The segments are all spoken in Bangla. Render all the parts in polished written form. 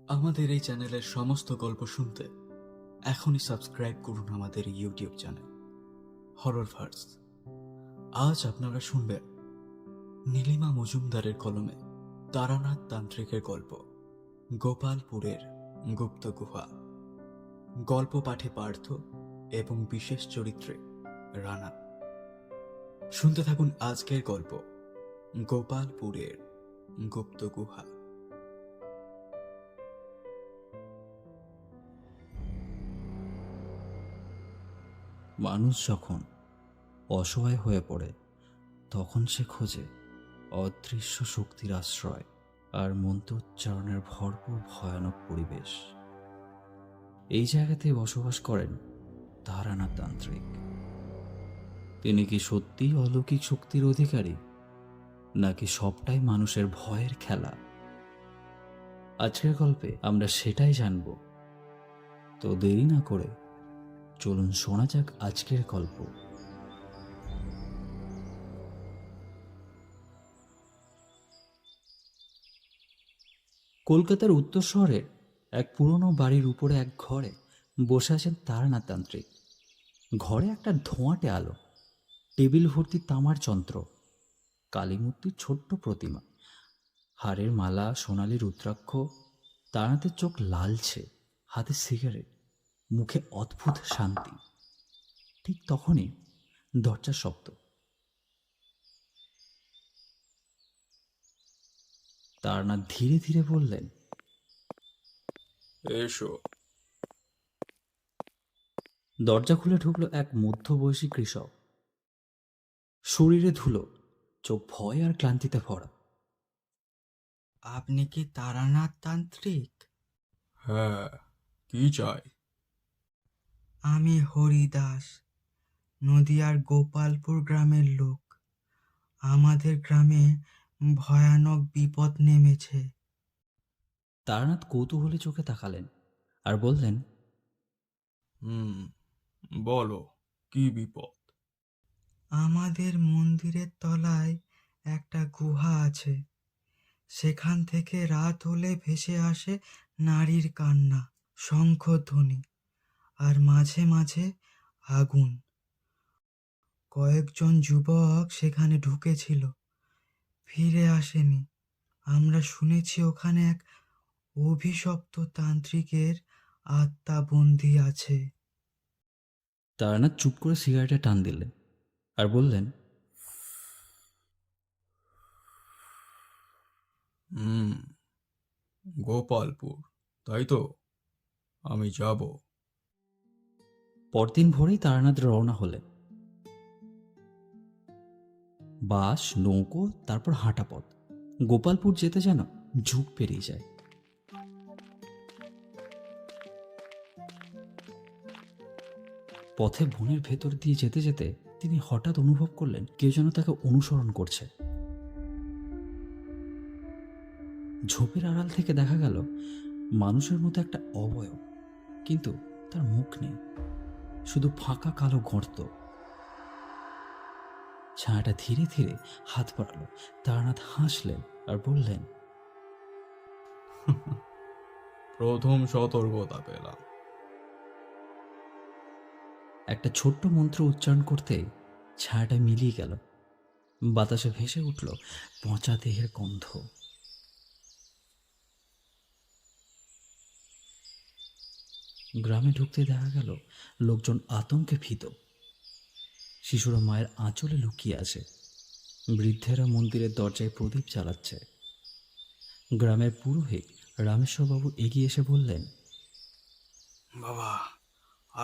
আমাদের এই চ্যানেলের সমস্ত গল্প শুনতে এখনই সাবস্ক্রাইব করুন আমাদের ইউটিউব চ্যানেল হরর ভার্স। আজ আপনারা শুনবেন নীলিমা মজুমদারের কলমে তারানাথ তান্ত্রিকের গল্প গোপালপুরের গুপ্ত গুহা। গল্প পাঠে পার্থ এবং বিশেষ চরিত্রে রানা। শুনতে থাকুন আজকের গল্প গোপালপুরের গুপ্ত গুহা। মানুষ যখন অসহায় হয়ে পড়ে তখন সে খোঁজে অদৃশ্য শক্তির আশ্রয় আর মন্ত্রোচ্চারণের ভরপুর ভয়ানক পরিবেশ। এই জায়গাতে বসবাস করেন তারানাথ তান্ত্রিক। তিনি কি সত্যিই অলৌকিক শক্তির অধিকারী, নাকি সবটাই মানুষের ভয়ের খেলা? আজকের গল্পে আমরা সেটাই জানব। তো দেরি না করে চলুন শোনা যাক আজকের গল্প। কলকাতার উত্তর শহরের এক পুরনো বাড়ির উপরে এক ঘরে বসে আছেন তারানাথ তান্ত্রিক। ঘরে একটা ধোঁয়াটে আলো, টেবিল ভর্তি তামার যন্ত্র, কালীমূর্তির ছোট্ট প্রতিমা, হাড়ের মালা, সোনালি রুদ্রাক্ষ। তারানাথের চোখ লালছে, হাতে সিগারেট, মুখে অদ্ভুত শান্তি। ঠিক তখনই দরজার শব্দ। তারানাথ ধীরে ধীরে বললেন, এসো। দরজা খুলে ঢুকলো এক মধ্যবয়সী কৃষক। শরীরে ধুলো, চোখ ভয় আর ক্লান্তিতে ভরা। আপনি কি তারানাথ তান্ত্রিক? হ্যাঁ, কি চাই? আমি হরিদাস, নদিয়ার গোপালপুর গ্রামের লোক। আমাদের গ্রামে ভয়ানক বিপদ নেমেছে। তারানাথ কৌতূহলী চোখে তাকালেন আর বললেন, বলো, কি বিপদ? আমাদের মন্দিরের তলায় একটা গুহা আছে। সেখান থেকে রাত হলে ভেসে আসে নারীর কান্না, শঙ্খধ্বনি আর মাঝে মাঝে আগুন। কয়েকজন যুবক সেখানে ঢুকেছিল, ফিরে আসেনি। আমরা শুনেছি ওখানে এক অভিশপ্ত তান্ত্রিকের আত্মা বন্দী আছে। তারানাথ চুপ করে সিগারেটে টান দিলেন আর বললেন, হুম, গোপালপুর, তাই তো? আমি যাব। পরদিন ভোরেই তারানাথ রওনা হলেন। বাস, নৌকো, তারপর হাঁটা পথ। গোপালপুর যেতে যেন যুগ পেরিয়ে যায়। পথে বনের ভেতর দিয়ে যেতে যেতে তিনি হঠাৎ অনুভব করলেন কেউ যেন তাকে অনুসরণ করছে। ঝোপের আড়াল থেকে দেখা গেল মানুষের মতো একটা অবয়ব, কিন্তু তার মুখ নেই, শুধু ফাঁকা কালো গর্ত। ছায়াটা ধীরে ধীরে হাত বাড়ালো। তারানাথ হাসলেন আর বললেন, প্রথম সতর্কতা পেলাম। একটা ছোট্ট মন্ত্র উচ্চারণ করতেই ছায়াটা মিলিয়ে গেল। বাতাসে ভেসে উঠল পচা দেহের গন্ধ। গ্রামে ঢুকতে দেখা গেল লোকজন আতঙ্কে ভীত। শিশুরা মায়ের আঁচলে লুকিয়ে আছে, বৃদ্ধেরা মন্দিরের দরজায় প্রদীপ জ্বালাচ্ছে। গ্রামের পুরোহিত রামেশ্বরবাবু এগিয়ে এসে বললেন, বাবা,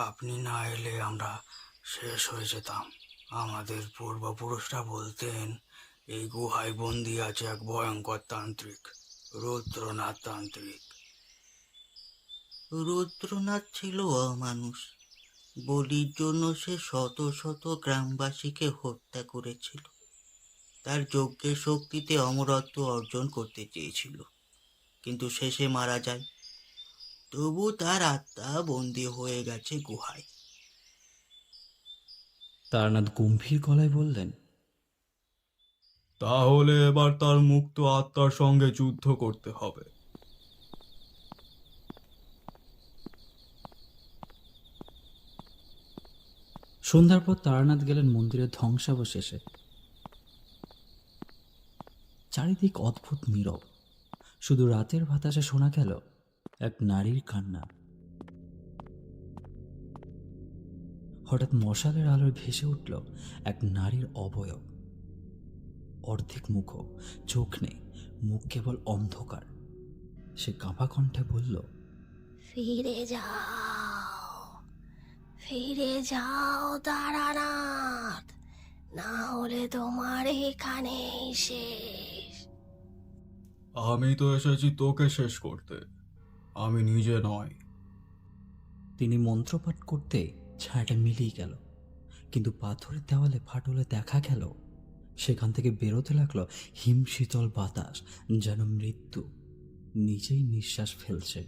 আপনি না এলে আমরা শেষ হয়ে যেতাম। আমাদের পূর্বপুরুষরা বলতেন এই গুহায় বন্দি আছে এক ভয়ঙ্কর তান্ত্রিক, রুদ্রনাথ তান্ত্রিক। রুদ্রনাথ ছিল অমানুষ। বলির জন্য সে শত শত গ্রামবাসীকে হত্যা করেছিল। তার যজ্ঞের শক্তিতে অমরত্ব অর্জন করতে চেয়েছিল, কিন্তু শেষে মারা যায়। তবু তার আত্মা বন্দী হয়ে গেছে গুহায়। তারানাথ গম্ভীর গলায় বললেন, তাহলে এবার তার মুক্ত আত্মার সঙ্গে যুদ্ধ করতে হবে। সন্ধ্যার পর তারানাথ গেলেন মন্দিরের ধ্বংসাবশেষে। চারিদিক অদ্ভুত নীরব, শুধু রাতের বাতাসে শোনা গেল এক নারীর কান্না। হঠাৎ মশালের আলোয় ভেসে উঠল এক নারীর অবয়ব, অর্ধেক মুখ, চোখ নেই, মুখ কেবল অন্ধকার। সে কাঁপা কণ্ঠে বলল, ফিরে যাও, ফিরে যাও তারানাথ, না হলে তোমার এখানেই শেষ। আমি তো এসেছি তোকে শেষ করতে, আমি নিজে নয়। তিনি মন্ত্রপাঠ করতে ছায়াটা মিলিয়ে গেল, কিন্তু পাথরের দেওয়ালে ফাটলে দেখা গেল সেখান থেকে বেরোতে লাগলো হিমশীতল বাতাস, যেন মৃত্যু নিজেই নিঃশ্বাস ফেলছে।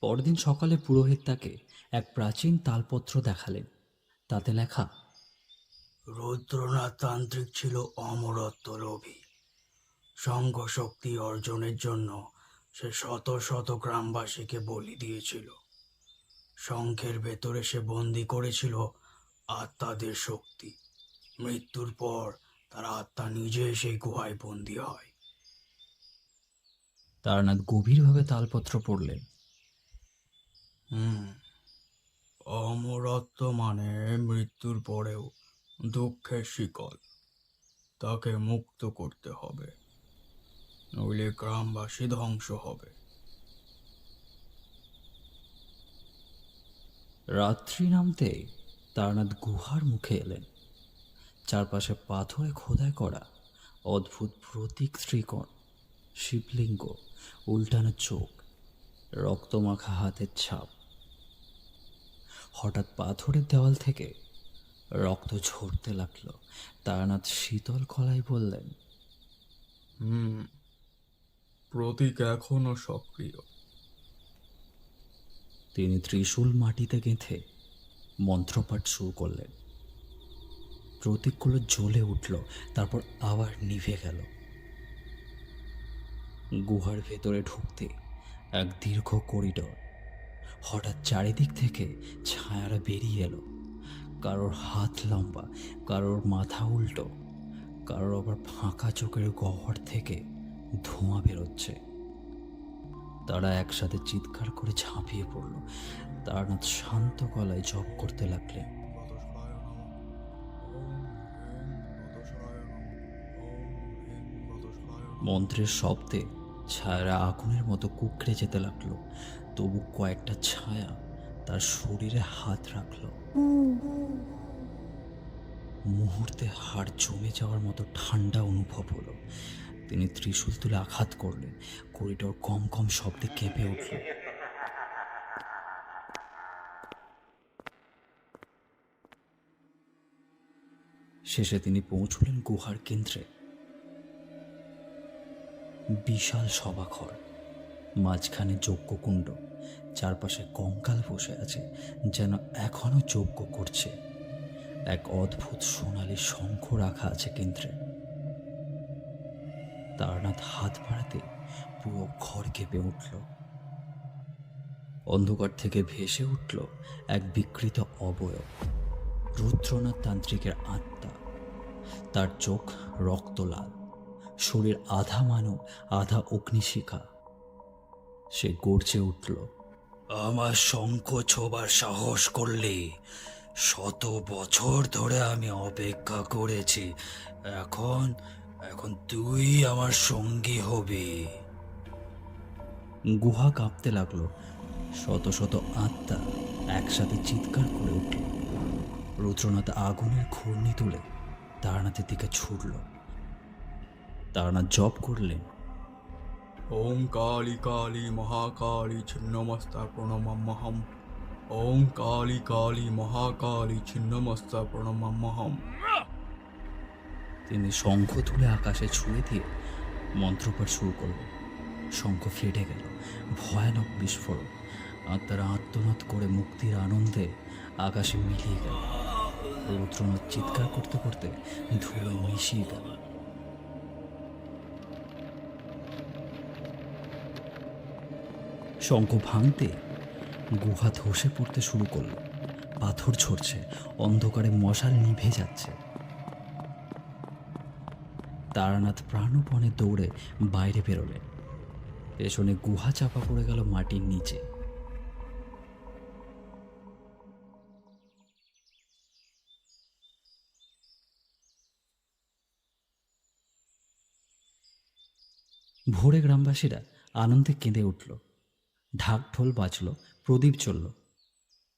পরদিন সকালে পুরোহিত তাকে এক প্রাচীন তালপত্র দেখালেন। তাতে লেখা, রুদ্রনাথ তান্ত্রিক ছিল অমরত্ব লোভী। সংঘ শক্তি অর্জনের জন্য সে শত শত গ্রামবাসীকে বলি দিয়েছিল। শঙ্খের ভেতরে সে বন্দি করেছিল আত্মাদের শক্তি। মৃত্যুর পর তার আত্মা নিজে সেই গুহায় বন্দি হয়। তারানাথ গভীরভাবে তালপত্র পড়লেন। অমরত্ব মানে মৃত্যুর পরেও দুঃখের শিকল। তাকে মুক্ত করতে হবে, নইলে গ্রামবাসী ধ্বংস হবে। রাত্রি নামতে তারানাথ গুহার মুখে এলেন। চারপাশে পাথরে খোদাই করা অদ্ভুত প্রতীক, ত্রিকোণ, শিবলিঙ্গ, উল্টানো চোখ, রক্তমাখা হাতের ছাপ। হঠাৎ পাথরের দেওয়াল থেকে রক্ত ঝরতে লাগলো। তারানাথ শীতল গলায় বললেন, প্রতীক এখনো সক্রিয়। তিনি ত্রিশূল মাটিতে গেঁথে মন্ত্রপাঠ শুরু করলেন। প্রতীকগুলো জ্বলে উঠল, তারপর আবার নিভে গেল। গুহার ভেতরে ঢুকতে এক দীর্ঘ করিডর। হঠাৎ চারিদিক থেকে ছায়ারা বেরিয়ে এলো। কারোর হাত লম্বা, কারোর মাথা উল্টো, কারোর আবার ফাঁকা চোখের গহ্বর থেকে ধোঁয়া বেরোচ্ছে। তারা একসাথে চিৎকার করে ঝাঁপিয়ে পড়ল। তারানাথ শান্ত গলায় জপ করতে লাগলেন। মন্ত্রের শব্দে ছায়ারা আগুনের মতো কুকড়ে যেতে লাগলো। তবু কয়েকটা ছায়া তার শরীরে হাত রাখলো। মুহূর্তে হাড় জমে যাওয়ার মতো ঠান্ডা অনুভব হলো। তিনি ত্রিশূল তুলে আঘাত করলেন। করিডোর কম কম শব্দে কেঁপে উঠল। শেষে তিনি পৌঁছলেন গুহার কেন্দ্রে। বিশাল সভাঘর, মাঝখানে যজ্ঞকুণ্ড, চারপাশে কঙ্কাল বসে আছে, যেন এখনো যজ্ঞ করছে। এক অদ্ভুত সোনালী শঙ্খ রাখা আছে কেন্দ্রে। তারানাথ হাত বাড়াতে পুরো ঘর কেঁপে উঠল। অন্ধকার থেকে ভেসে উঠল এক বিকৃত অবয়ব, রুদ্রনাথ তান্ত্রিকের আত্মা। তার চোখ রক্তলাল, শরীর আধা মানব আধা অগ্নিশিখা। সে গর্জে উঠল, আমার শঙ্খ ছোবার সাহস করলে, শত বছর ধরে আমি অপেক্ষা করেছি। এখন এখন তুই আমার সঙ্গী হবি। গুহা কাঁপতে লাগলো। শত শত আত্মা একসাথে চিৎকার করে উঠল। রুদ্রনাথ আগুনের ঘূর্ণি তুলে তারানাথের দিকে ছুটল। তারানাথ জপ করলেন, ওম কালী কালী মহাকালী ছিন্নমস্তা প্রণমাম্যহম। ওম কালী কালী মহাকালী ছিন্নমস্তা প্রণমাম্যহম। তিনি শঙ্খ তুলে আকাশে ছুঁড়ে দিয়ে মন্ত্রপাঠ শুরু করলেন। শঙ্খ ফেটে গেল, ভয়ানক বিস্ফোরণ। আত্মারা আত্মনাদ করে মুক্তির আনন্দে আকাশে মিলিয়ে গেল। রুদ্রনাথ চিৎকার করতে করতে ধুলোয় মিশিয়ে গেল। শঙ্খ ভাঙতে গুহা ধসে পড়তে শুরু করলো। পাথর ঝরছে, অন্ধকারে মশাল নিভে যাচ্ছে। তারানাথ প্রাণপণে দৌড়ে বাইরে বেরোলেন। পেছনে গুহা চাপা পড়ে গেল মাটির নিচে। ভোরে গ্রামবাসীরা আনন্দে কেঁদে উঠল। ঢাক ঢোল বাজল, প্রদীপ জ্বলল।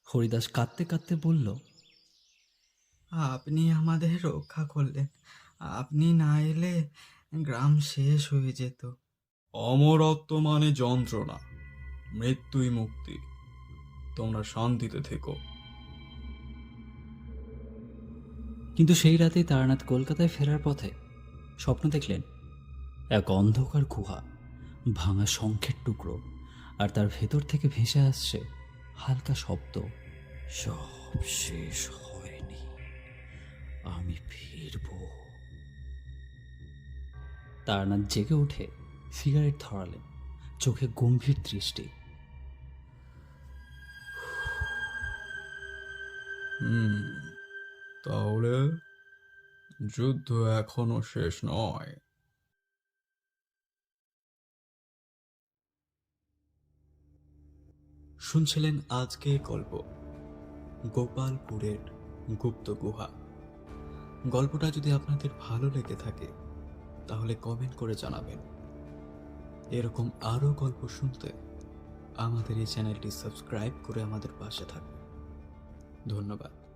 হরিদাস কাঁদতে কাঁদতে বলল, আপনি আমাদের রক্ষা করলেন। আপনি না এলে গ্রাম শেষ হয়ে যেত। অমরত্ব মানে যন্ত্রণা, মৃত্যুই মুক্তি। তোমরা শান্তিতে থেকো। কিন্তু সেই রাতেই তারানাথ কলকাতায় ফেরার পথে স্বপ্ন দেখলেন এক অন্ধকার গুহা, ভাঙা শঙ্খের টুকরো, আর তার ভেতর থেকে ভেসে আসছে হালকা শব্দ, সব শেষ হয়নি, আমি ফিরব। তারানাথ জেগে উঠে সিগারেট ধরালেন, চোখে গম্ভীর দৃষ্টি। তাহলে যুদ্ধ এখনো শেষ নয়। শুনছিলেন আজকের গল্প গোপালপুরের গুপ্ত গুহা। গল্পটা যদি আপনাদের ভালো লেগে থাকে তাহলে কমেন্ট করে জানাবেন। এরকম আরও গল্প শুনতে আমাদের এই চ্যানেলটি সাবস্ক্রাইব করে আমাদের পাশে থাকবেন। ধন্যবাদ।